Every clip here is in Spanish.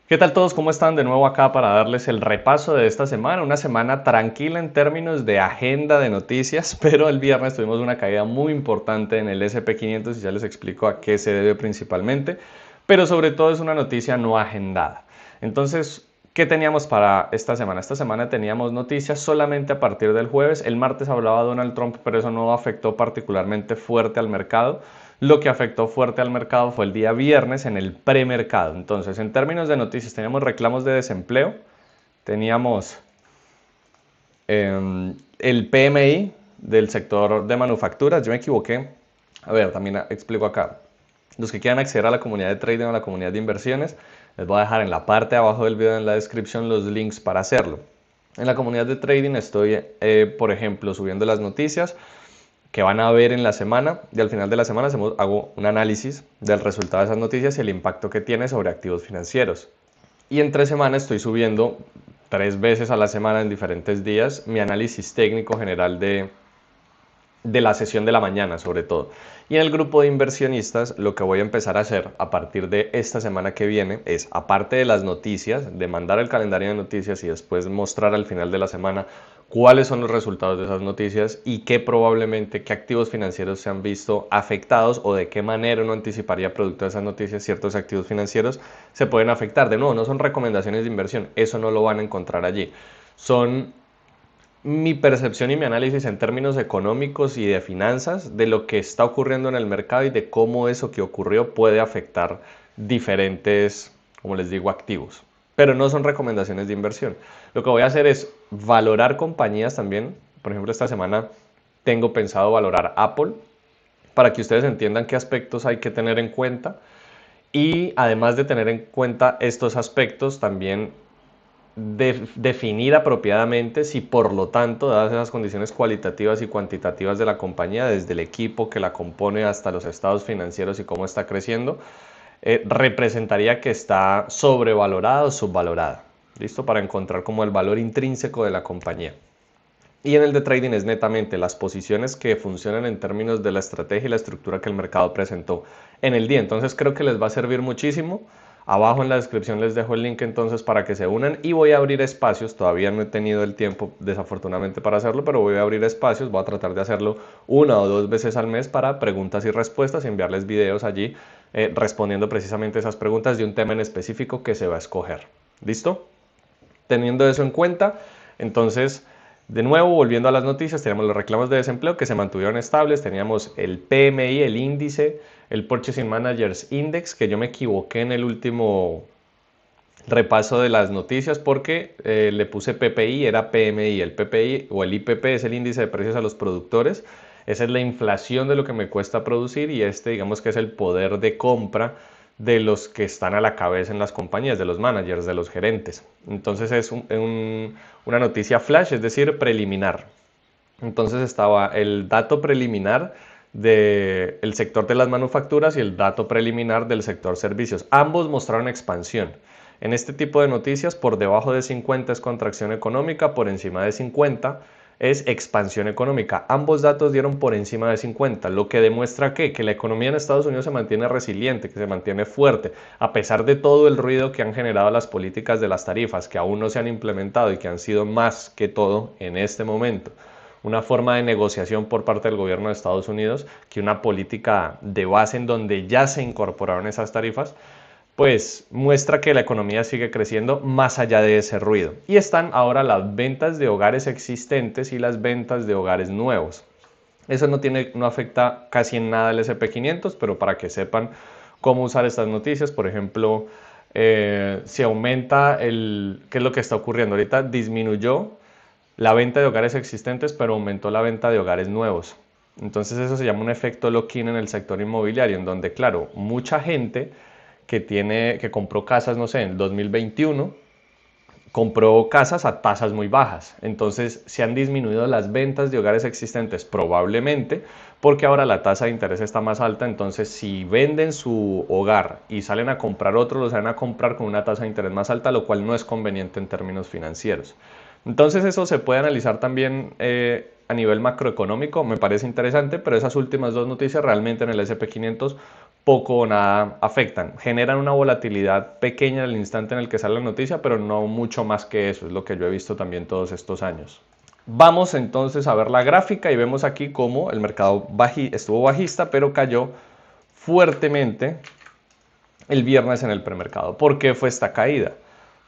¿Qué tal todos? ¿Cómo están? De nuevo acá para darles el repaso de esta semana. Una semana tranquila en términos de agenda de noticias, pero el viernes tuvimos una caída muy importante en el S&P 500 y ya les explico a qué se debe principalmente, pero sobre todo es una noticia no agendada. Entonces, ¿qué teníamos para esta semana? Esta semana teníamos noticias solamente a partir del jueves. El martes hablaba Donald Trump, pero eso no afectó particularmente fuerte al mercado. Lo que afectó fuerte al mercado fue el día viernes en el premercado. Entonces, en términos de noticias, teníamos reclamos de desempleo, teníamos el PMI del sector de manufacturas. Yo me equivoqué. A ver, también explico acá. Los que quieran acceder a la comunidad de trading o a la comunidad de inversiones, les voy a dejar en la parte de abajo del video en la descripción los links para hacerlo. En la comunidad de trading estoy, por ejemplo, subiendo las noticias que van a ver en la semana y al final de la semana hago un análisis del resultado de esas noticias y el impacto que tiene sobre activos financieros. Y entre semana estoy subiendo 3 veces a la semana en diferentes días mi análisis técnico general de la sesión de la mañana sobre todo. Y en el grupo de inversionistas lo que voy a empezar a hacer a partir de esta semana que viene es, aparte de las noticias, de mandar el calendario de noticias y después mostrar al final de la semana cuáles son los resultados de esas noticias y qué probablemente, qué activos financieros se han visto afectados o de qué manera uno anticiparía producto de esas noticias ciertos activos financieros se pueden afectar. De nuevo, no son recomendaciones de inversión, eso no lo van a encontrar allí. Son mi percepción y mi análisis en términos económicos y de finanzas de lo que está ocurriendo en el mercado y de cómo eso que ocurrió puede afectar diferentes, como les digo, activos. Pero no son recomendaciones de inversión. Lo que voy a hacer es valorar compañías también. Por ejemplo, esta semana tengo pensado valorar Apple para que ustedes entiendan qué aspectos hay que tener en cuenta. Y además de tener en cuenta estos aspectos, también definir apropiadamente si por lo tanto, dadas esas condiciones cualitativas y cuantitativas de la compañía, desde el equipo que la compone hasta los estados financieros y cómo está creciendo, representaría que está sobrevalorada o subvalorada. ¿Listo? Para encontrar como el valor intrínseco de la compañía. Y en el de trading es netamente las posiciones que funcionan en términos de la estrategia y la estructura que el mercado presentó en el día. Entonces creo que les va a servir muchísimo. Abajo en la descripción les dejo el link entonces para que se unan y voy a abrir espacios. Todavía no he tenido el tiempo desafortunadamente para hacerlo, pero voy a abrir espacios. Voy a tratar de hacerlo 1 o 2 veces al mes para preguntas y respuestas y enviarles videos allí respondiendo precisamente esas preguntas de un tema en específico que se va a escoger. ¿Listo? Teniendo eso en cuenta, entonces, de nuevo, volviendo a las noticias, teníamos los reclamos de desempleo que se mantuvieron estables, teníamos el PMI, el índice, el Purchasing Managers Index, que yo me equivoqué en el último repaso de las noticias porque le puse PPI, era PMI, el PPI o el IPP es el índice de precios a los productores, esa es la inflación de lo que me cuesta producir y este digamos que es el poder de compra de los que están a la cabeza en las compañías, de los managers, de los gerentes. Entonces es una noticia flash, es decir, preliminar. Entonces estaba el dato preliminar del sector de las manufacturas y el dato preliminar del sector servicios. Ambos mostraron expansión. En este tipo de noticias, por debajo de 50 es contracción económica, por encima de 50 es expansión económica. Ambos datos dieron por encima de 50, lo que demuestra que la economía en Estados Unidos se mantiene resiliente, que se mantiene fuerte, a pesar de todo el ruido que han generado las políticas de las tarifas, que aún no se han implementado y que han sido más que todo en este momento una forma de negociación por parte del gobierno de Estados Unidos que una política de base en donde ya se incorporaron esas tarifas, pues muestra que la economía sigue creciendo más allá de ese ruido. Y están ahora las ventas de hogares existentes y las ventas de hogares nuevos. Eso no afecta casi en nada al SP 500, pero para que sepan cómo usar estas noticias, por ejemplo, si aumenta ¿qué es lo que está ocurriendo? Ahorita disminuyó la venta de hogares existentes, pero aumentó la venta de hogares nuevos. Entonces eso se llama un efecto lock-in en el sector inmobiliario, en donde, claro, mucha gente que compró casas, no sé, en el 2021, compró casas a tasas muy bajas. Entonces se han disminuido las ventas de hogares existentes, probablemente porque ahora la tasa de interés está más alta. Entonces si venden su hogar y salen a comprar otro, lo salen a comprar con una tasa de interés más alta, lo cual no es conveniente en términos financieros. Entonces eso se puede analizar también a nivel macroeconómico, me parece interesante, pero esas últimas dos noticias realmente en el S&P 500 poco o nada afectan. Generan una volatilidad pequeña en el instante en el que sale la noticia, pero no mucho más que eso, es lo que yo he visto también todos estos años. Vamos entonces a ver la gráfica y vemos aquí cómo el mercado estuvo bajista, pero cayó fuertemente el viernes en el premercado. ¿Por qué fue esta caída?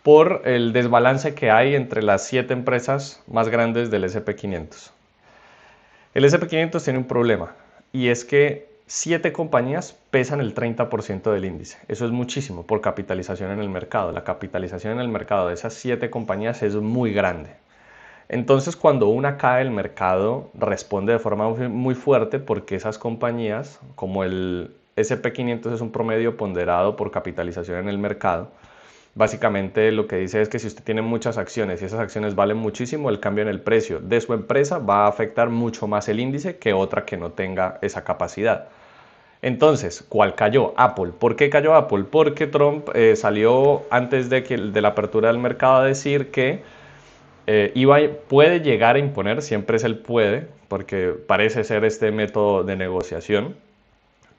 Por el desbalance que hay entre las 7 empresas más grandes del S&P 500. El S&P 500 tiene un problema y es que 7 compañías pesan el 30% del índice. Eso es muchísimo por capitalización en el mercado. La capitalización en el mercado de esas 7 compañías es muy grande. Entonces, cuando una cae, el mercado responde de forma muy fuerte porque esas compañías, como el S&P 500 es un promedio ponderado por capitalización en el mercado, básicamente lo que dice es que si usted tiene muchas acciones y esas acciones valen muchísimo, el cambio en el precio de su empresa va a afectar mucho más el índice que otra que no tenga esa capacidad. Entonces, ¿cuál cayó? Apple. ¿Por qué cayó Apple? Porque Trump salió antes de la apertura del mercado a decir que puede llegar a imponer, siempre es el puede, porque parece ser este método de negociación,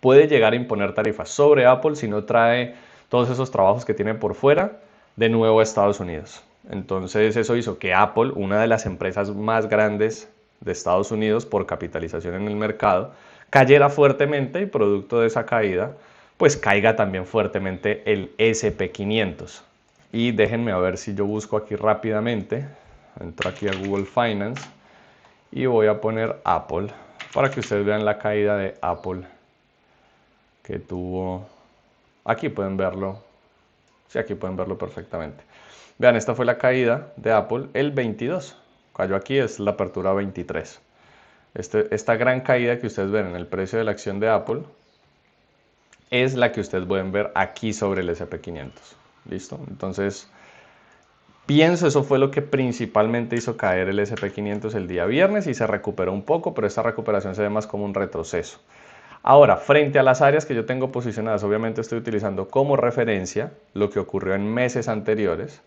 puede llegar a imponer tarifas sobre Apple si no trae todos esos trabajos que tiene por fuera de nuevo a Estados Unidos. Entonces eso hizo que Apple, una de las empresas más grandes de Estados Unidos por capitalización en el mercado, cayera fuertemente y producto de esa caída, pues caiga también fuertemente el S&P 500. Y déjenme a ver si yo busco aquí rápidamente. Entro aquí a Google Finance y voy a poner Apple para que ustedes vean la caída de Apple que tuvo. Aquí pueden verlo. Sí, aquí pueden verlo perfectamente. Vean, esta fue la caída de Apple el 22. Cayó aquí, es la apertura 23. Esta gran caída que ustedes ven en el precio de la acción de Apple es la que ustedes pueden ver aquí sobre el S&P 500. ¿Listo? Entonces, pienso eso fue lo que principalmente hizo caer el S&P 500 el día viernes y se recuperó un poco, pero esta recuperación se ve más como un retroceso. Ahora, frente a las áreas que yo tengo posicionadas, obviamente estoy utilizando como referencia lo que ocurrió en meses anteriores,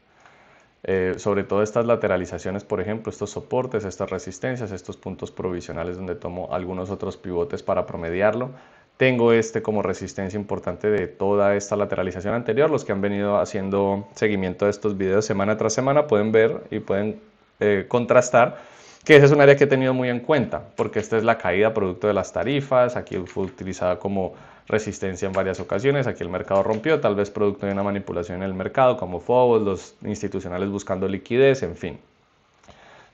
sobre todo estas lateralizaciones, por ejemplo, estos soportes, estas resistencias, estos puntos provisionales donde tomo algunos otros pivotes para promediarlo. Tengo como resistencia importante de toda esta lateralización anterior. Los que han venido haciendo seguimiento de estos videos semana tras semana pueden ver y pueden contrastar que ese es un área que he tenido muy en cuenta, porque esta es la caída producto de las tarifas. Aquí fue utilizada como resistencia en varias ocasiones. Aquí el mercado rompió, tal vez producto de una manipulación en el mercado, como FOBOS, los institucionales buscando liquidez, en fin,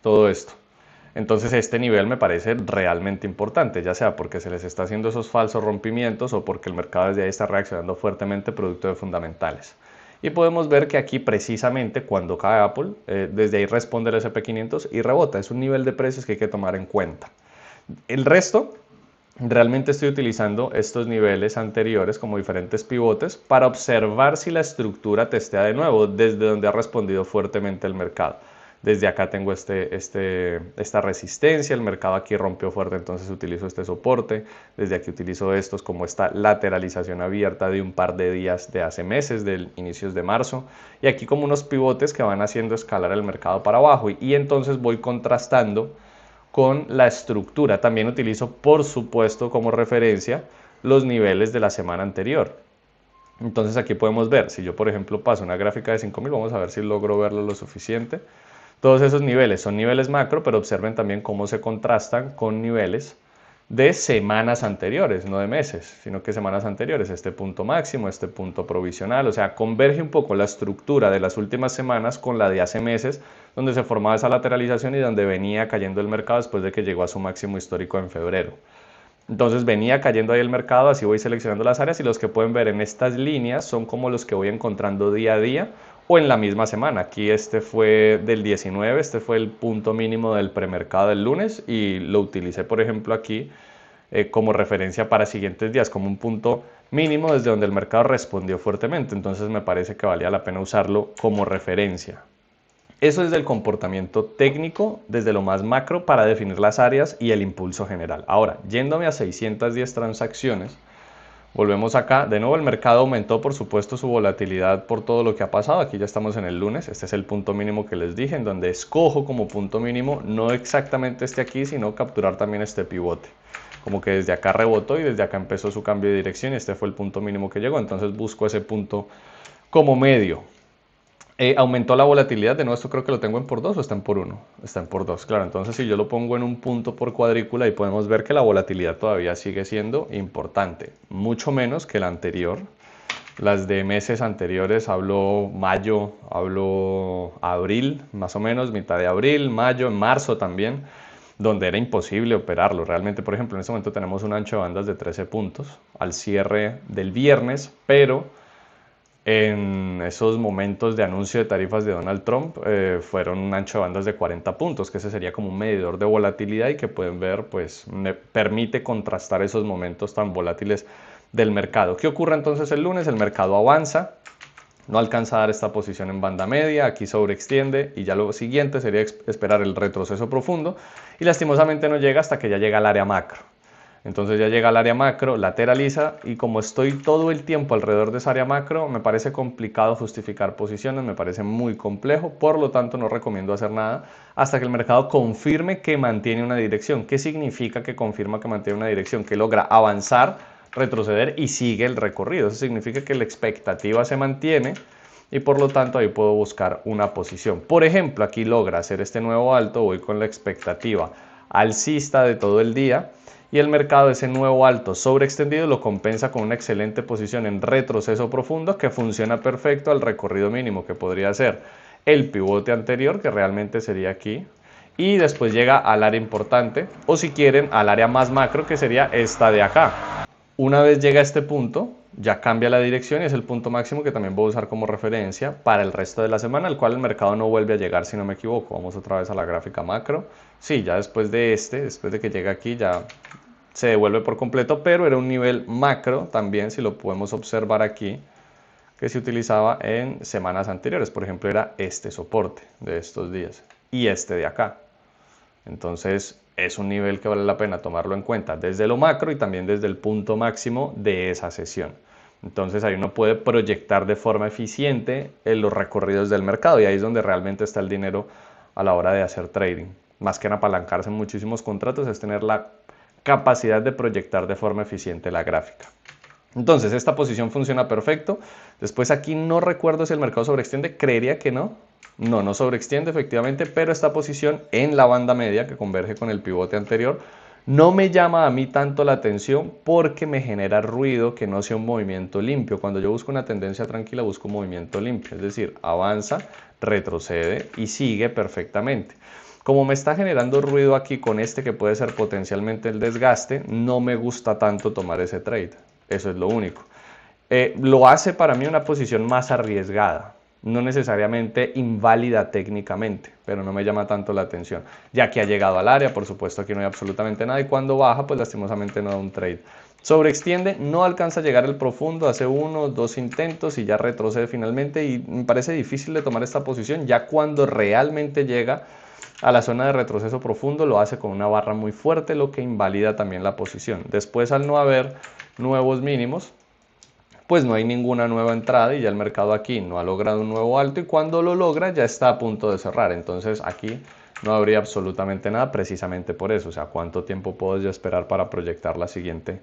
todo esto. Entonces este nivel me parece realmente importante, ya sea porque se les está haciendo esos falsos rompimientos o porque el mercado desde ahí está reaccionando fuertemente producto de fundamentales. Y podemos ver que aquí precisamente cuando cae Apple, desde ahí responde el S&P 500 y rebota. Es un nivel de precios que hay que tomar en cuenta. El resto, realmente estoy utilizando estos niveles anteriores como diferentes pivotes para observar si la estructura testea de nuevo desde donde ha respondido fuertemente el mercado. Desde acá tengo esta resistencia, el mercado aquí rompió fuerte, entonces utilizo este soporte. Desde aquí utilizo estos como esta lateralización abierta de un par de días de hace meses, del inicios de marzo. Y aquí como unos pivotes que van haciendo escalar el mercado para abajo. Y entonces voy contrastando con la estructura. También utilizo, por supuesto, como referencia los niveles de la semana anterior. Entonces aquí podemos ver, si yo por ejemplo paso una gráfica de 5000, vamos a ver si logro verlo lo suficiente. Todos esos niveles son niveles macro, pero observen también cómo se contrastan con niveles de semanas anteriores, no de meses, sino que semanas anteriores, este punto máximo, este punto provisional, o sea, converge un poco la estructura de las últimas semanas con la de hace meses, donde se formaba esa lateralización y donde venía cayendo el mercado después de que llegó a su máximo histórico en febrero. Entonces venía cayendo ahí el mercado, así voy seleccionando las áreas y los que pueden ver en estas líneas son como los que voy encontrando día a día o en la misma semana. Aquí este fue del 19, este fue el punto mínimo del premercado del lunes y lo utilicé por ejemplo aquí como referencia para siguientes días, como un punto mínimo desde donde el mercado respondió fuertemente. Entonces me parece que valía la pena usarlo como referencia. Eso es del comportamiento técnico desde lo más macro para definir las áreas y el impulso general. Ahora, yéndome a 610 transacciones, volvemos acá. De nuevo el mercado aumentó por supuesto su volatilidad por todo lo que ha pasado. Aquí ya estamos en el lunes. Este es el punto mínimo que les dije, en donde escojo como punto mínimo no exactamente este aquí, sino capturar también este pivote. como que desde acá rebotó y desde acá empezó su cambio de dirección y este fue el punto mínimo que llegó, entonces busco ese punto como medio. Aumentó la volatilidad, de nuevo esto creo que lo tengo en por 2 o está en por 1, está en por 2, claro, entonces si yo lo pongo en un punto por cuadrícula y podemos ver que la volatilidad todavía sigue siendo importante, mucho menos que la anterior. Las de meses anteriores, hablo mayo, hablo abril, más o menos, mitad de abril, mayo, marzo también, donde era imposible operarlo. Realmente, por ejemplo, en este momento tenemos un ancho de bandas de 13 puntos al cierre del viernes, pero en esos momentos de anuncio de tarifas de Donald Trump fueron un ancho de bandas de 40 puntos, que ese sería como un medidor de volatilidad y que pueden ver, pues me permite contrastar esos momentos tan volátiles del mercado. ¿Qué ocurre entonces el lunes? El mercado avanza, no alcanza a dar esta posición en banda media, aquí sobreextiende y ya lo siguiente sería esperar el retroceso profundo y lastimosamente no llega hasta que ya llega al área macro. Entonces ya llega al área macro, lateraliza y como estoy todo el tiempo alrededor de esa área macro, me parece complicado justificar posiciones, me parece muy complejo, por lo tanto no recomiendo hacer nada hasta que el mercado confirme que mantiene una dirección. ¿Qué significa que confirma que mantiene una dirección? Que logra avanzar, retroceder y sigue el recorrido. Eso significa que la expectativa se mantiene y por lo tanto ahí puedo buscar una posición. Por ejemplo, aquí logra hacer este nuevo alto, voy con la expectativa alcista de todo el día y el mercado ese nuevo alto sobreextendido lo compensa con una excelente posición en retroceso profundo que funciona perfecto al recorrido mínimo que podría ser el pivote anterior, que realmente sería aquí, y después llega al área importante o si quieren al área más macro, que sería esta de acá. Una vez llega a este punto, ya cambia la dirección y es el punto máximo que también voy a usar como referencia para el resto de la semana, al cual el mercado no vuelve a llegar si no me equivoco. Vamos otra vez a la gráfica macro. Sí, ya después de que llega aquí ya se devuelve por completo, pero era un nivel macro también, si lo podemos observar aquí, que se utilizaba en semanas anteriores. Por ejemplo, era este soporte de estos días y este de acá. Entonces es un nivel que vale la pena tomarlo en cuenta desde lo macro y también desde el punto máximo de esa sesión. Entonces ahí uno puede proyectar de forma eficiente en los recorridos del mercado y ahí es donde realmente está el dinero a la hora de hacer trading. Más que en apalancarse en muchísimos contratos, es tener la capacidad de proyectar de forma eficiente la gráfica. Entonces esta posición funciona perfecto. Después aquí no recuerdo si el mercado sobreextiende, creería que no. No sobreextiende efectivamente, pero esta posición en la banda media que converge con el pivote anterior no me llama a mí tanto la atención porque me genera ruido que no sea un movimiento limpio. Cuando yo busco una tendencia tranquila busco un movimiento limpio, es decir, avanza, retrocede y sigue perfectamente. Como me está generando ruido aquí con este que puede ser potencialmente el desgaste, no me gusta tanto tomar ese trade. Eso es lo único. Lo hace para mí una posición más arriesgada, no necesariamente inválida técnicamente, pero no me llama tanto la atención, ya que ha llegado al área, por supuesto aquí no hay absolutamente nada y cuando baja pues lastimosamente no da un trade. Sobreextiende, no alcanza a llegar al profundo, hace 1, 2 intentos y ya retrocede finalmente y me parece difícil de tomar esta posición ya cuando realmente llega a la zona de retroceso profundo lo hace con una barra muy fuerte, lo que invalida también la posición. Después al no haber nuevos mínimos, pues no hay ninguna nueva entrada y ya el mercado aquí no ha logrado un nuevo alto y cuando lo logra ya está a punto de cerrar. Entonces aquí no habría absolutamente nada precisamente por eso. O sea, ¿cuánto tiempo puedo yo esperar para proyectar la siguiente,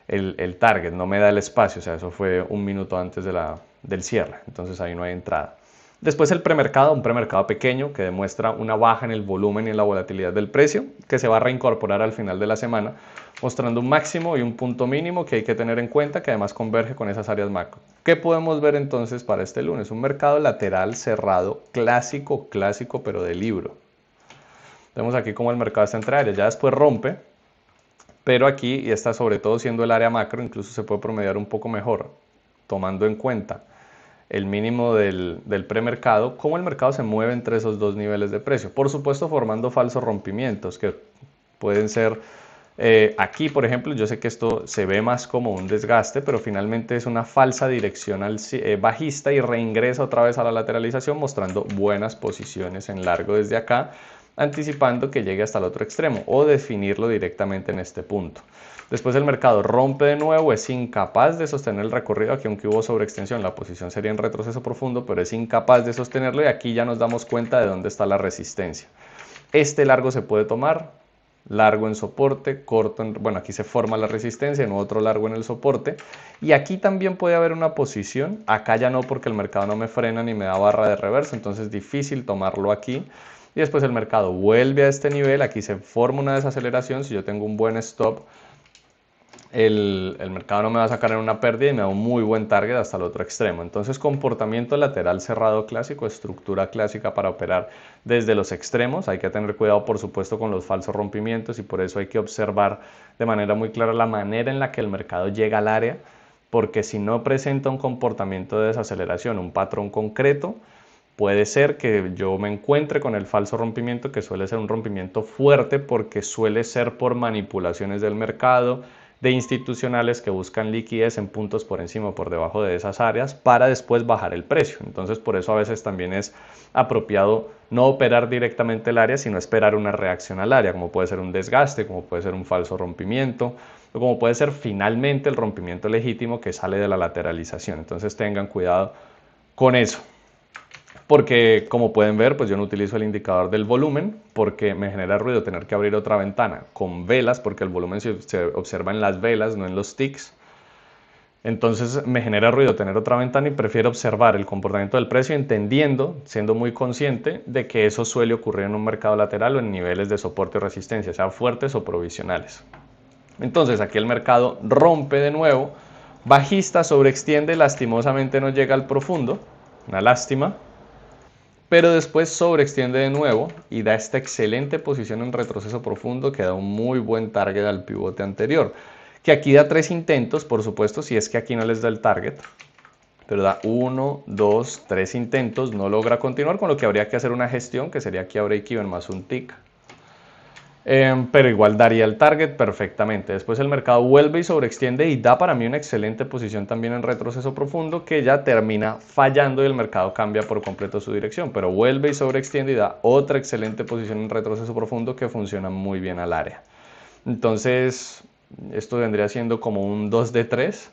el target? No me da el espacio, o sea, eso fue un minuto antes del cierre. Entonces ahí no hay entrada. Después el premercado, un premercado pequeño que demuestra una baja en el volumen y en la volatilidad del precio, que se va a reincorporar al final de la semana, mostrando un máximo y un punto mínimo que hay que tener en cuenta, que además converge con esas áreas macro. ¿Qué podemos ver entonces para este lunes? Un mercado lateral cerrado, clásico, pero de libro. Vemos aquí cómo el mercado está entre áreas, ya después rompe, pero aquí, y está sobre todo siendo el área macro, incluso se puede promediar un poco mejor, tomando en cuenta el mínimo del premercado, cómo el mercado se mueve entre esos dos niveles de precio. Por supuesto, formando falsos rompimientos que pueden ser aquí, por ejemplo, yo sé que esto se ve más como un desgaste, pero finalmente es una falsa dirección bajista y reingresa otra vez a la lateralización mostrando buenas posiciones en largo desde acá, anticipando que llegue hasta el otro extremo o definirlo directamente en este punto. Después el mercado rompe de nuevo, es incapaz de sostener el recorrido, aquí aunque hubo sobreextensión, la posición sería en retroceso profundo, pero es incapaz de sostenerlo y aquí ya nos damos cuenta de dónde está la resistencia. Este largo se puede tomar, largo en soporte, corto en, bueno, aquí se forma la resistencia, en otro largo en el soporte, y aquí también puede haber una posición, acá ya no porque el mercado no me frena ni me da barra de reversa, entonces es difícil tomarlo aquí, y después el mercado vuelve a este nivel, aquí se forma una desaceleración, si yo tengo un buen stop, el mercado no me va a sacar en una pérdida y me da un muy buen target hasta el otro extremo. Entonces, comportamiento lateral cerrado clásico, estructura clásica para operar desde los extremos. Hay que tener cuidado, por supuesto, con los falsos rompimientos y por eso hay que observar de manera muy clara la manera en la que el mercado llega al área, porque si no presenta un comportamiento de desaceleración, un patrón concreto, puede ser que yo me encuentre con el falso rompimiento, que suele ser un rompimiento fuerte porque suele ser por manipulaciones del mercado, de institucionales que buscan liquidez en puntos por encima o por debajo de esas áreas para después bajar el precio. Entonces, por eso a veces también es apropiado no operar directamente el área, sino esperar una reacción al área, como puede ser un desgaste, como puede ser un falso rompimiento, o como puede ser finalmente el rompimiento legítimo que sale de la lateralización. Entonces, tengan cuidado con eso. Porque como pueden ver, pues yo no utilizo el indicador del volumen porque me genera ruido tener que abrir otra ventana con velas, porque el volumen se observa en las velas, no en los ticks. Entonces me genera ruido tener otra ventana y prefiero observar el comportamiento del precio entendiendo, siendo muy consciente de que eso suele ocurrir en un mercado lateral o en niveles de soporte o resistencia, sean fuertes o provisionales. Entonces aquí el mercado rompe de nuevo, bajista, sobreextiende, lastimosamente no llega al profundo, una lástima, pero después sobreextiende de nuevo y da esta excelente posición en retroceso profundo que da un muy buen target al pivote anterior, que aquí da 3 intentos, por supuesto, si es que aquí no les da el target, pero da 1, 2, 3 intentos, no logra continuar, con lo que habría que hacer una gestión, que sería aquí a break-even más un tick, pero igual daría el target perfectamente. Después el mercado vuelve y sobreextiende y da para mí una excelente posición también en retroceso profundo que ya termina fallando y el mercado cambia por completo su dirección, pero vuelve y sobreextiende y da otra excelente posición en retroceso profundo que funciona muy bien al área. Entonces esto vendría siendo como un 2 de 3.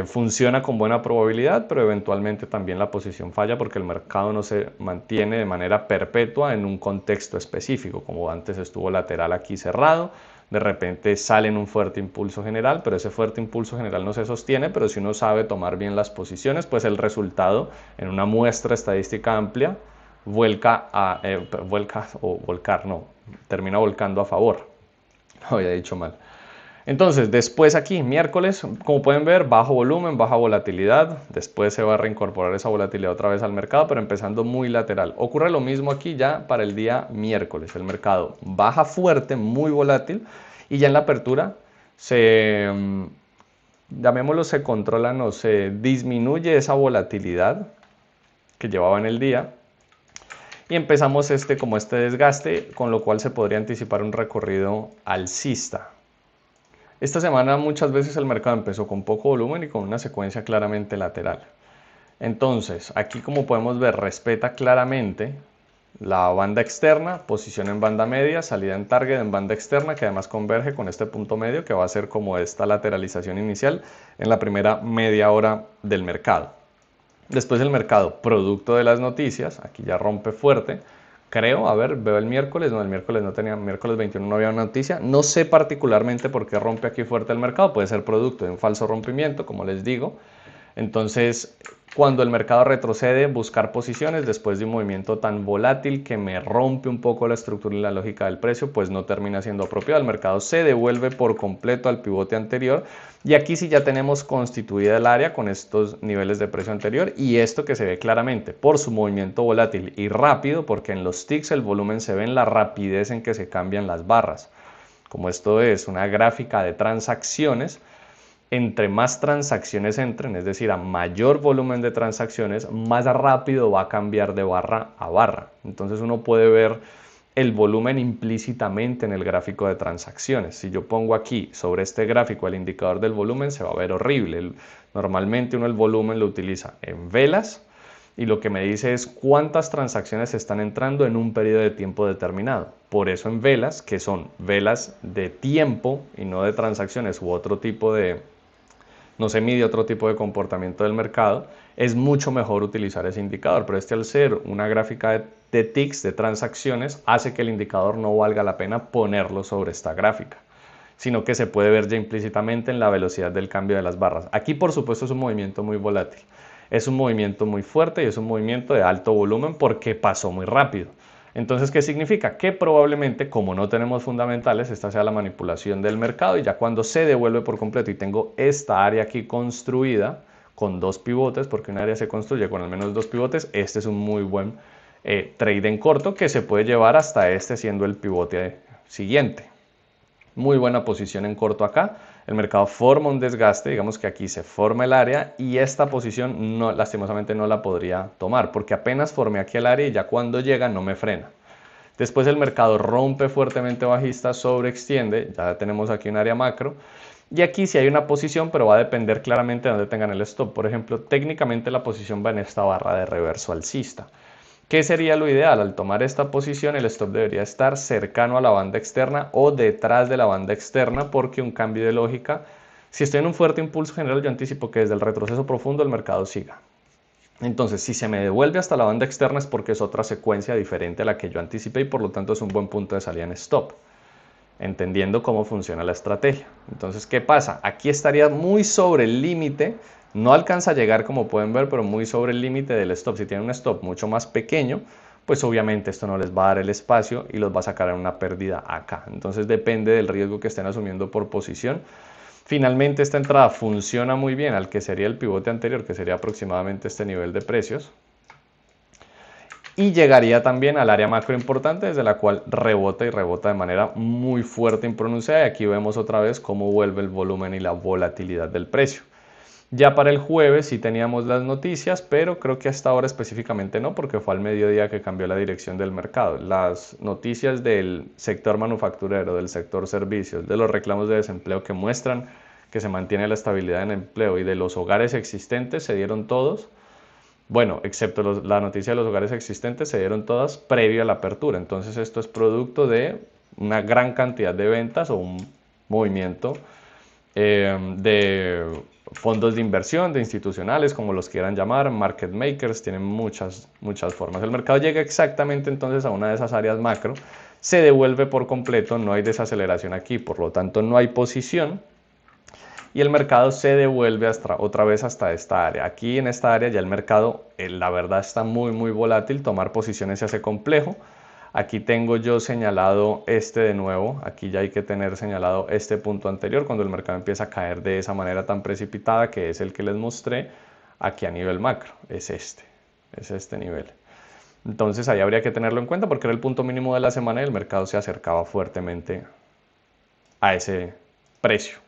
Funciona con buena probabilidad, pero eventualmente también la posición falla porque el mercado no se mantiene de manera perpetua en un contexto específico, como antes estuvo lateral aquí cerrado, de repente sale en un fuerte impulso general, pero ese fuerte impulso general no se sostiene, pero si uno sabe tomar bien las posiciones, pues el resultado en una muestra estadística amplia termina volcando a favor. Lo había dicho mal. Entonces, después aquí, miércoles, como pueden ver, bajo volumen, baja volatilidad. Después se va a reincorporar esa volatilidad otra vez al mercado, pero empezando muy lateral. Ocurre lo mismo aquí ya para el día miércoles. El mercado baja fuerte, muy volátil, y ya en la apertura llamémoslo, se controla, no, se disminuye esa volatilidad que llevaba en el día. Y empezamos como este desgaste, con lo cual se podría anticipar un recorrido alcista. Esta semana muchas veces el mercado empezó con poco volumen y con una secuencia claramente lateral. Entonces, aquí como podemos ver, respeta claramente la banda externa, posición en banda media, salida en target en banda externa, que además converge con este punto medio que va a ser como esta lateralización inicial en la primera media hora del mercado. Después el mercado, producto de las noticias, aquí ya rompe fuerte. Creo, a ver, veo el miércoles, no, el miércoles no tenía, miércoles 21 no había una noticia. No sé particularmente por qué rompe aquí fuerte el mercado, puede ser producto de un falso rompimiento, como les digo. Entonces, cuando el mercado retrocede, buscar posiciones después de un movimiento tan volátil que me rompe un poco la estructura y la lógica del precio, pues no termina siendo apropiado. El mercado se devuelve por completo al pivote anterior y aquí sí ya tenemos constituida el área con estos niveles de precio anterior y esto que se ve claramente por su movimiento volátil y rápido, porque en los ticks el volumen se ve en la rapidez en que se cambian las barras. Como esto es una gráfica de transacciones, entre más transacciones entren, es decir, a mayor volumen de transacciones, más rápido va a cambiar de barra a barra. Entonces uno puede ver el volumen implícitamente en el gráfico de transacciones. Si yo pongo aquí sobre este gráfico el indicador del volumen, se va a ver horrible. Normalmente uno el volumen lo utiliza en velas y lo que me dice es cuántas transacciones están entrando en un periodo de tiempo determinado. Por eso en velas, que son velas de tiempo y no de transacciones u otro tipo de no se mide otro tipo de comportamiento del mercado, es mucho mejor utilizar ese indicador. Pero al ser una gráfica de ticks, de transacciones, hace que el indicador no valga la pena ponerlo sobre esta gráfica, sino que se puede ver ya implícitamente en la velocidad del cambio de las barras. Aquí, por supuesto, es un movimiento muy volátil. Es un movimiento muy fuerte y es un movimiento de alto volumen porque pasó muy rápido. Entonces, ¿qué significa? Que probablemente, como no tenemos fundamentales, esta sea la manipulación del mercado y ya cuando se devuelve por completo y tengo esta área aquí construida con dos pivotes, porque una área se construye con al menos dos pivotes, este es un muy buen trade en corto que se puede llevar hasta este siendo el pivote siguiente. Muy buena posición en corto acá. El mercado forma un desgaste, digamos que aquí se forma el área y esta posición no, lastimosamente no la podría tomar porque apenas formé aquí el área y ya cuando llega no me frena. Después el mercado rompe fuertemente bajista, sobreextiende, ya tenemos aquí un área macro y aquí sí hay una posición, pero va a depender claramente de dónde tengan el stop. Por ejemplo, técnicamente la posición va en esta barra de reverso alcista. ¿Qué sería lo ideal? Al tomar esta posición, el stop debería estar cercano a la banda externa o detrás de la banda externa, porque un cambio de lógica, si estoy en un fuerte impulso general, yo anticipo que desde el retroceso profundo el mercado siga. Entonces, si se me devuelve hasta la banda externa es porque es otra secuencia diferente a la que yo anticipé y por lo tanto es un buen punto de salida en stop, entendiendo cómo funciona la estrategia. Entonces, ¿qué pasa? Aquí estaría muy sobre el límite. No alcanza a llegar, como pueden ver, pero muy sobre el límite del stop. Si tienen un stop mucho más pequeño, pues obviamente esto no les va a dar el espacio y los va a sacar en una pérdida acá. Entonces depende del riesgo que estén asumiendo por posición. Finalmente esta entrada funciona muy bien al que sería el pivote anterior, que sería aproximadamente este nivel de precios. Y llegaría también al área macro importante desde la cual rebota y rebota de manera muy fuerte y pronunciada. Y aquí vemos otra vez cómo vuelve el volumen y la volatilidad del precio. Ya para el jueves sí teníamos las noticias, pero creo que hasta ahora específicamente no, porque fue al mediodía que cambió la dirección del mercado. Las noticias del sector manufacturero, del sector servicios, de los reclamos de desempleo que muestran que se mantiene la estabilidad en empleo y de los hogares existentes se dieron todos. Bueno, excepto la noticia de los hogares existentes, se dieron todas previo a la apertura. Entonces esto es producto de una gran cantidad de ventas o un movimiento de fondos de inversión, de institucionales, como los quieran llamar, market makers, tienen muchas formas. El mercado llega exactamente entonces a una de esas áreas macro, se devuelve por completo, no hay desaceleración aquí, por lo tanto no hay posición y el mercado se devuelve otra vez hasta esta área. Aquí en esta área ya el mercado, la verdad, está muy volátil, tomar posiciones se hace complejo. Aquí tengo yo señalado este de nuevo, aquí ya hay que tener señalado este punto anterior cuando el mercado empieza a caer de esa manera tan precipitada, que es el que les mostré aquí a nivel macro, es este nivel. Entonces ahí habría que tenerlo en cuenta porque era el punto mínimo de la semana y el mercado se acercaba fuertemente a ese precio.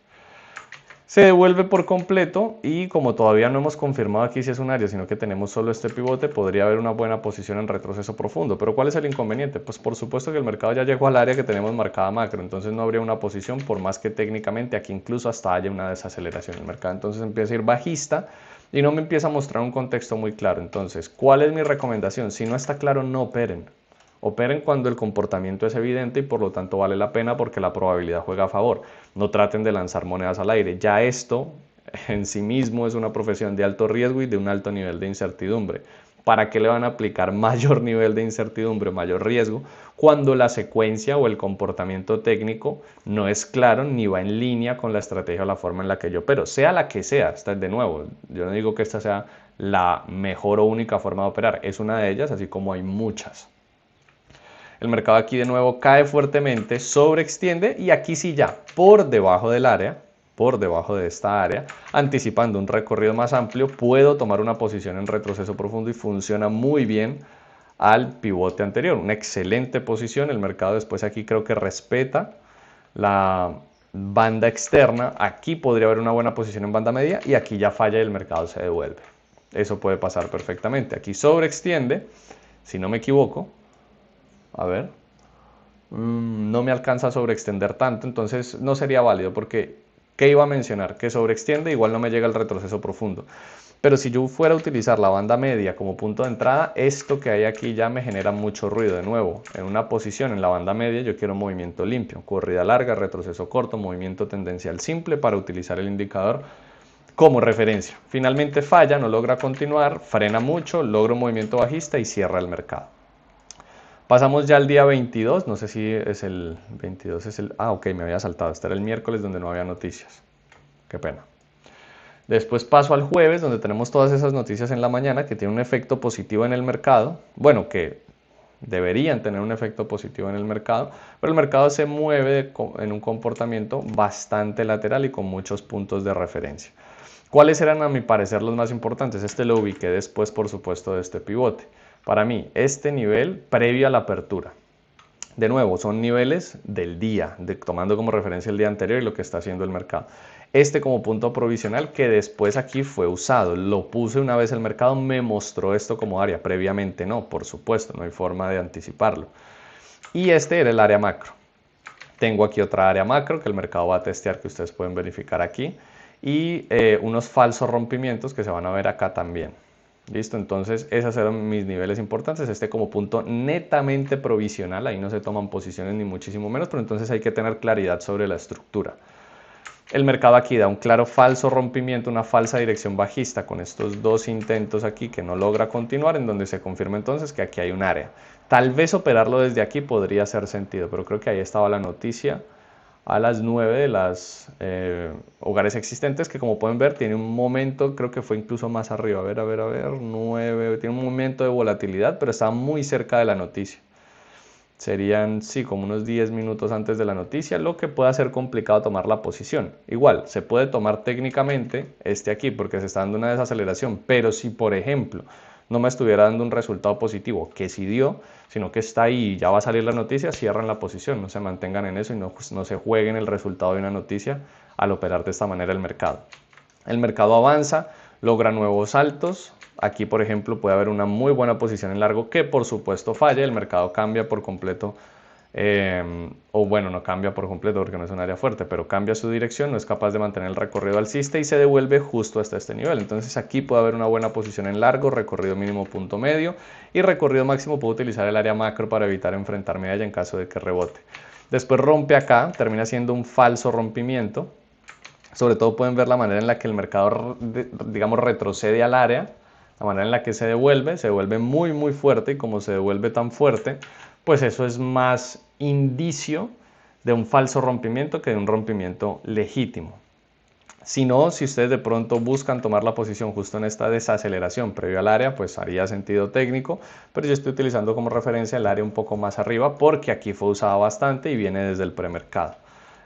Se devuelve por completo y como todavía no hemos confirmado aquí si es un área, sino que tenemos solo este pivote, podría haber una buena posición en retroceso profundo. Pero ¿cuál es el inconveniente? Pues por supuesto que el mercado ya llegó al área que tenemos marcada macro, entonces no habría una posición por más que técnicamente aquí incluso hasta haya una desaceleración del mercado. Entonces empieza a ir bajista y no me empieza a mostrar un contexto muy claro. Entonces, ¿cuál es mi recomendación? Si no está claro, no operen. Operen cuando el comportamiento es evidente y por lo tanto vale la pena porque la probabilidad juega a favor. No traten de lanzar monedas al aire. Ya esto en sí mismo es una profesión de alto riesgo y de un alto nivel de incertidumbre. ¿Para qué le van a aplicar mayor nivel de incertidumbre, mayor riesgo, cuando la secuencia o el comportamiento técnico no es claro ni va en línea con la estrategia o la forma en la que yo opero? Sea la que sea, esta es de nuevo, yo no digo que esta sea la mejor o única forma de operar, es una de ellas, así como hay muchas. El mercado aquí de nuevo cae fuertemente, sobreextiende y aquí sí ya por debajo del área, por debajo de esta área, anticipando un recorrido más amplio, puedo tomar una posición en retroceso profundo y funciona muy bien al pivote anterior. Una excelente posición, el mercado después aquí creo que respeta la banda externa, aquí podría haber una buena posición en banda media y aquí ya falla y el mercado se devuelve. Eso puede pasar perfectamente. Aquí sobreextiende, si no me equivoco. A ver, no me alcanza a sobreextender tanto, entonces no sería válido porque, ¿qué iba a mencionar? Que sobreextiende igual no me llega al retroceso profundo. Pero si yo fuera a utilizar la banda media como punto de entrada, esto que hay aquí ya me genera mucho ruido. De nuevo, en una posición en la banda media yo quiero movimiento limpio, corrida larga, retroceso corto, movimiento tendencial simple para utilizar el indicador como referencia. Finalmente falla, no logra continuar, frena mucho, logra un movimiento bajista y cierra el mercado. Pasamos ya al día 22, no sé si es el 22, ok, me había saltado, este era el miércoles donde no había noticias, qué pena. Después paso al jueves, donde tenemos todas esas noticias en la mañana que tienen un efecto positivo en el mercado, bueno, que deberían tener un efecto positivo en el mercado, pero el mercado se mueve en un comportamiento bastante lateral y con muchos puntos de referencia. ¿Cuáles eran a mi parecer los más importantes? Este lo ubiqué después, por supuesto, de este pivote. Para mí, este nivel previo a la apertura. De nuevo, son niveles del día, tomando como referencia el día anterior y lo que está haciendo el mercado. Este como punto provisional que después aquí fue usado, lo puse una vez el mercado, me mostró esto como área, previamente no, por supuesto, no hay forma de anticiparlo. Y este era el área macro. Tengo aquí otra área macro que el mercado va a testear, que ustedes pueden verificar aquí, y unos falsos rompimientos que se van a ver acá también. Listo, entonces esos eran mis niveles importantes, este como punto netamente provisional, ahí no se toman posiciones ni muchísimo menos, pero entonces hay que tener claridad sobre la estructura. El mercado aquí da un claro falso rompimiento, una falsa dirección bajista con estos dos intentos aquí que no logra continuar, en donde se confirma entonces que aquí hay un área. Tal vez operarlo desde aquí podría hacer sentido, pero creo que ahí estaba la noticia a las 9 de las hogares existentes, que como pueden ver tiene un momento, creo que fue incluso más arriba, a ver, 9, tiene un momento de volatilidad, pero está muy cerca de la noticia. Serían, sí, como unos 10 minutos antes de la noticia, lo que puede hacer complicado tomar la posición. Igual, se puede tomar técnicamente este aquí porque se está dando una desaceleración, pero si, por ejemplo, no me estuviera dando un resultado positivo, que sí dio, sino que está ahí y ya va a salir la noticia, cierran la posición, no se mantengan en eso y no se jueguen el resultado de una noticia al operar de esta manera el mercado. El mercado avanza, logra nuevos altos. Aquí, por ejemplo, puede haber una muy buena posición en largo que, por supuesto, falla. El mercado cambia por completo, o bueno, no cambia por completo porque no es un área fuerte, pero cambia su dirección, no es capaz de mantener el recorrido alcista y se devuelve justo hasta este nivel. Entonces aquí puede haber una buena posición en largo, recorrido mínimo punto medio y recorrido máximo puedo utilizar el área macro para evitar enfrentarme a ella en caso de que rebote. Después rompe acá, termina siendo un falso rompimiento. Sobre todo pueden ver la manera en la que el mercado, digamos, retrocede al área, la manera en la que se devuelve muy muy fuerte y como se devuelve tan fuerte, pues eso es más indicio de un falso rompimiento que de un rompimiento legítimo. Si no, si ustedes de pronto buscan tomar la posición justo en esta desaceleración previo al área, pues haría sentido técnico, pero yo estoy utilizando como referencia el área un poco más arriba porque aquí fue usada bastante y viene desde el premercado.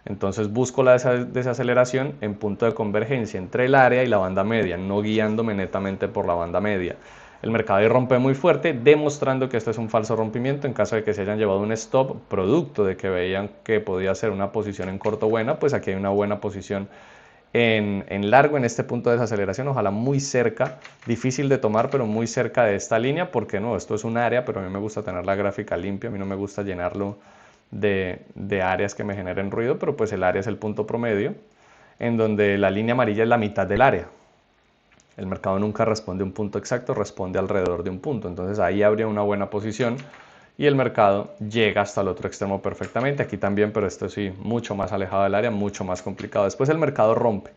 Entonces busco la desaceleración en punto de convergencia entre el área y la banda media, no guiándome netamente por la banda media. El mercado ahí rompe muy fuerte, demostrando que esto es un falso rompimiento. En caso de que se hayan llevado un stop, producto de que veían que podía ser una posición en corto buena, pues aquí hay una buena posición en largo en este punto de desaceleración, ojalá muy cerca, difícil de tomar, pero muy cerca de esta línea, porque no, esto es un área, pero a mí me gusta tener la gráfica limpia, a mí no me gusta llenarlo de áreas que me generen ruido, pero pues el área es el punto promedio, en donde la línea amarilla es la mitad del área. El mercado nunca responde un punto exacto, responde alrededor de un punto, entonces ahí habría una buena posición y el mercado llega hasta el otro extremo perfectamente, aquí también, pero esto sí, mucho más alejado del área, mucho más complicado. Después el mercado rompe,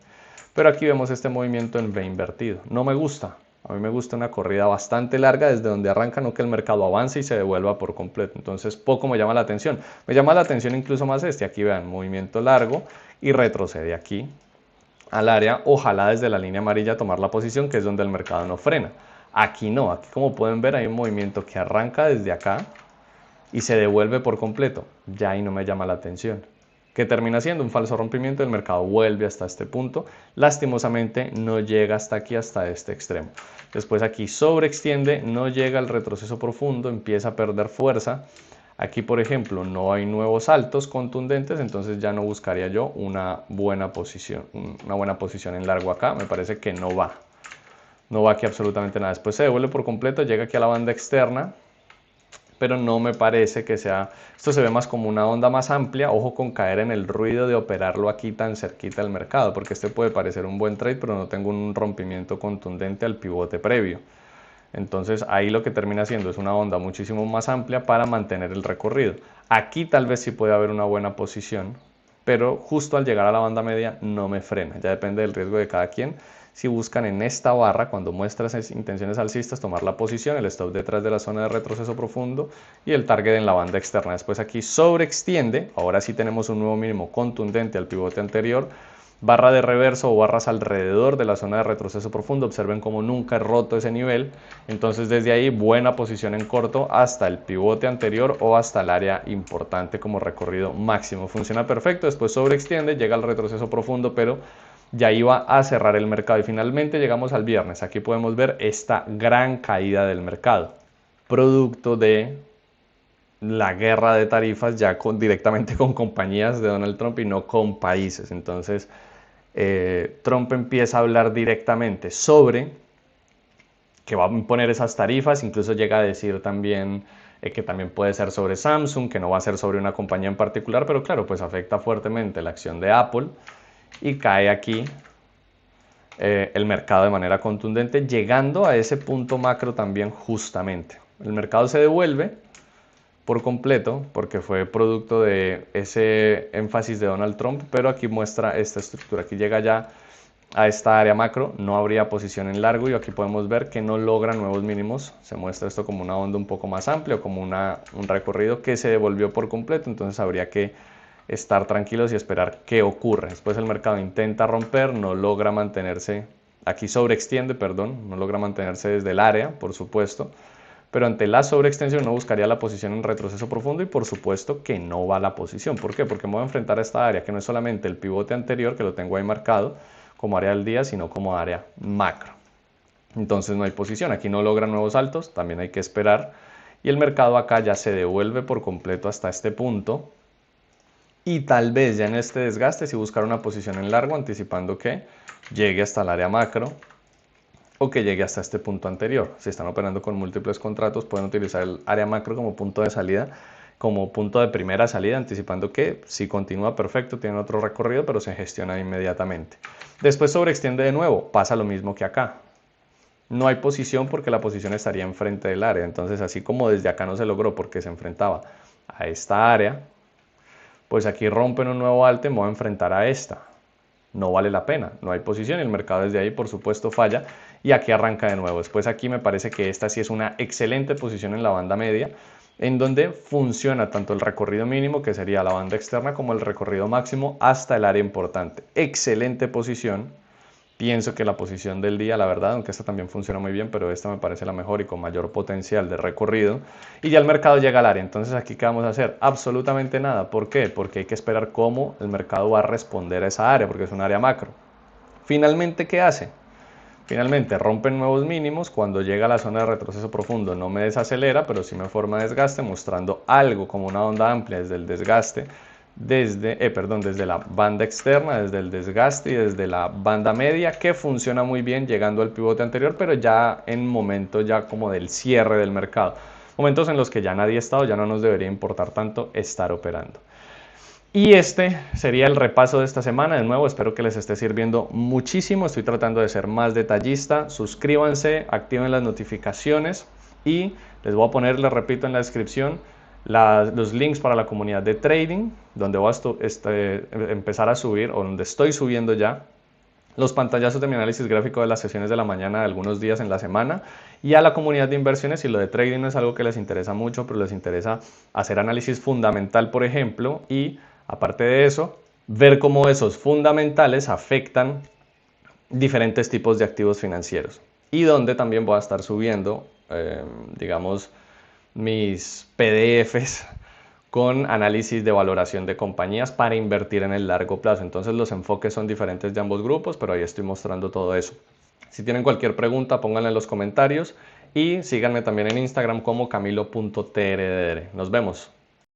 pero aquí vemos este movimiento en V invertido, no me gusta. A mí me gusta una corrida bastante larga desde donde arranca, no que el mercado avance y se devuelva por completo. Entonces poco me llama la atención. Me llama la atención incluso más este. Aquí vean, movimiento largo y retrocede aquí al área. Ojalá desde la línea amarilla tomar la posición, que es donde el mercado no frena. Aquí no, aquí como pueden ver hay un movimiento que arranca desde acá y se devuelve por completo. Ya ahí no me llama la atención. Que termina siendo un falso rompimiento, el mercado vuelve hasta este punto, lastimosamente no llega hasta aquí, hasta este extremo. Después aquí sobreextiende, no llega al retroceso profundo, empieza a perder fuerza. Aquí, por ejemplo, no hay nuevos altos contundentes, entonces ya no buscaría yo una buena posición en largo acá, me parece que no va. No va aquí absolutamente nada. Después se devuelve por completo, llega aquí a la banda externa, pero no me parece que sea, esto se ve más como una onda más amplia, ojo con caer en el ruido de operarlo aquí tan cerquita del mercado, porque este puede parecer un buen trade, pero no tengo un rompimiento contundente al pivote previo. Entonces ahí lo que termina siendo es una onda muchísimo más amplia para mantener el recorrido. Aquí tal vez sí puede haber una buena posición, pero justo al llegar a la banda media no me frena, ya depende del riesgo de cada quien. si buscan en esta barra, cuando muestra esas intenciones alcistas, tomar la posición, el stop detrás de la zona de retroceso profundo y el target en la banda externa. Después aquí sobreextiende, ahora sí tenemos un nuevo mínimo contundente al pivote anterior, barra de reverso o barras alrededor de la zona de retroceso profundo. Observen cómo nunca he roto ese nivel. Entonces desde ahí buena posición en corto hasta el pivote anterior o hasta el área importante como recorrido máximo. Funciona perfecto. Después sobreextiende, llega al retroceso profundo, pero ya iba a cerrar el mercado. Y finalmente llegamos al viernes. Aquí podemos ver esta gran caída del mercado, producto de la guerra de tarifas ya directamente con compañías de Donald Trump y no con países. Entonces Trump empieza a hablar directamente sobre que va a imponer esas tarifas, incluso llega a decir también que también puede ser sobre Samsung, que no va a ser sobre una compañía en particular, pero claro, pues afecta fuertemente la acción de Apple y cae aquí el mercado de manera contundente, llegando a ese punto macro también justamente. El mercado se devuelve por completo porque fue producto de ese énfasis de Donald Trump, pero aquí muestra esta estructura, aquí llega ya a esta área macro, no habría posición en largo y aquí podemos ver que no logra nuevos mínimos, se muestra esto como una onda un poco más amplia o como un recorrido que se devolvió por completo, entonces habría que estar tranquilos y esperar qué ocurre. Después el mercado intenta romper, no logra mantenerse, aquí sobreextiende, perdón, no logra mantenerse desde el área, por supuesto, pero ante la sobreextensión no buscaría la posición en retroceso profundo y por supuesto que no va a la posición. ¿Por qué? Porque me voy a enfrentar a esta área que no es solamente el pivote anterior, que lo tengo ahí marcado como área del día, sino como área macro. Entonces no hay posición, aquí no logra nuevos altos, también hay que esperar. Y el mercado acá ya se devuelve por completo hasta este punto. Y tal vez ya en este desgaste si buscar una posición en largo, anticipando que llegue hasta el área macro o que llegue hasta este punto anterior. Si están operando con múltiples contratos, pueden utilizar el área macro como punto de salida, como punto de primera salida, anticipando que si continúa perfecto, tiene otro recorrido, pero se gestiona inmediatamente. Después sobreextiende de nuevo, pasa lo mismo que acá. No hay posición porque la posición estaría enfrente del área. Entonces, así como desde acá no se logró porque se enfrentaba a esta área, pues aquí rompen un nuevo alto y me voy a enfrentar a esta. No vale la pena, no hay posición, el mercado desde ahí por supuesto falla y aquí arranca de nuevo. Después aquí me parece que esta sí es una excelente posición en la banda media, en donde funciona tanto el recorrido mínimo, que sería la banda externa, como el recorrido máximo hasta el área importante. Excelente posición. Pienso que la posición del día, la verdad, aunque esta también funciona muy bien, pero esta me parece la mejor y con mayor potencial de recorrido. Y ya el mercado llega al área. Entonces, ¿aquí qué vamos a hacer? Absolutamente nada. ¿Por qué? Porque hay que esperar cómo el mercado va a responder a esa área, porque es un área macro. Finalmente, ¿qué hace? Finalmente, rompen nuevos mínimos. Cuando llega a la zona de retroceso profundo, no me desacelera, pero sí me forma desgaste, mostrando algo como una onda amplia desde el desgaste, desde la banda externa, desde el desgaste y desde la banda media, que funciona muy bien llegando al pivote anterior, pero ya en momentos ya como del cierre del mercado, momentos en los que ya nadie ha estado, ya no nos debería importar tanto estar operando. Y este sería el repaso de esta semana. De nuevo, espero que les esté sirviendo muchísimo. Estoy tratando de ser más detallista. Suscríbanse, activen las notificaciones y les voy a poner, les repito, en la descripción los links para la comunidad de trading, donde voy a empezar a subir, o donde estoy subiendo ya, los pantallazos de mi análisis gráfico de las sesiones de la mañana de algunos días en la semana, y a la comunidad de inversiones. Si lo de trading no es algo que les interesa mucho, pero les interesa hacer análisis fundamental, por ejemplo, y aparte de eso, ver cómo esos fundamentales afectan diferentes tipos de activos financieros, y donde también voy a estar subiendo, digamos, mis PDFs con análisis de valoración de compañías para invertir en el largo plazo. Entonces los enfoques son diferentes de ambos grupos, pero ahí estoy mostrando todo eso. Si tienen cualquier pregunta, pónganla en los comentarios y síganme también en Instagram como camilo.trdr. Nos vemos.